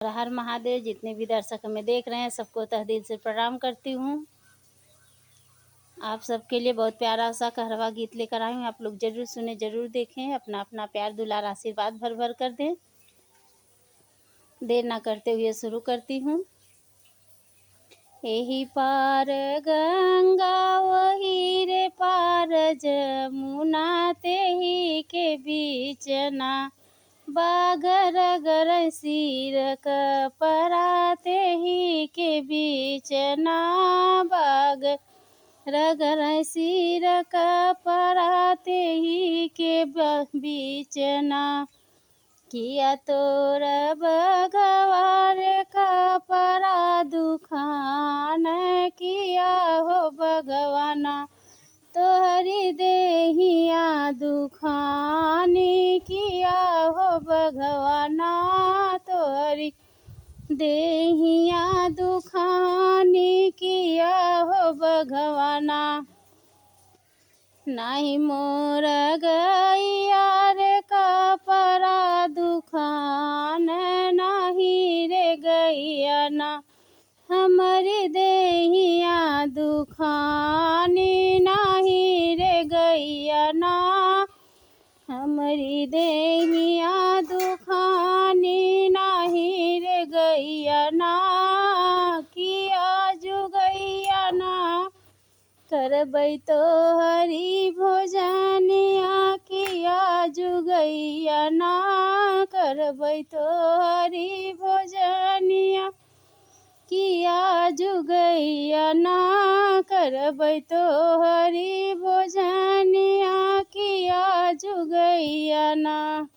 हर हर महादेव। जितने भी दर्शक हमें देख रहे हैं सबको तहे दिल से प्रणाम करती हूँ। आप सबके लिए बहुत प्यारा सा कहरवा गीत लेकर आई हूँ। आप लोग जरूर सुने, जरूर देखें। अपना अपना प्यार दुलार आशीर्वाद भर भर कर दें। देर ना करते हुए शुरू करती हूँ। यही पार गंगा वही रे पार जमुना, तेही के बीच ना बागर गर सिर कपरा, तेही के बीच ना बाग रगर सिर कपरा, तेही के बीच ना किया तोर भगवान कपरा दुखान, किया हो भगवाना तोहरी देहिया दुखानी, किया हो भगवाना तोहरी देहिया दुखानी, किया हो भगवाना। नाही मोर गैया रे कपरा दुखान, नाही रे गैया ना हमारी देहिया दुखानी, नाही रे गैया ना हमारी देहिया दुखानी, नाही रे गैया ना किया जुगैया ना करबै तो हरि भोजनिया, किया जुगैया ना करबै तो हरि भोजनिया, किया जुगैया ना करबै तो हरि भोजनिया, किया जुगैया ना।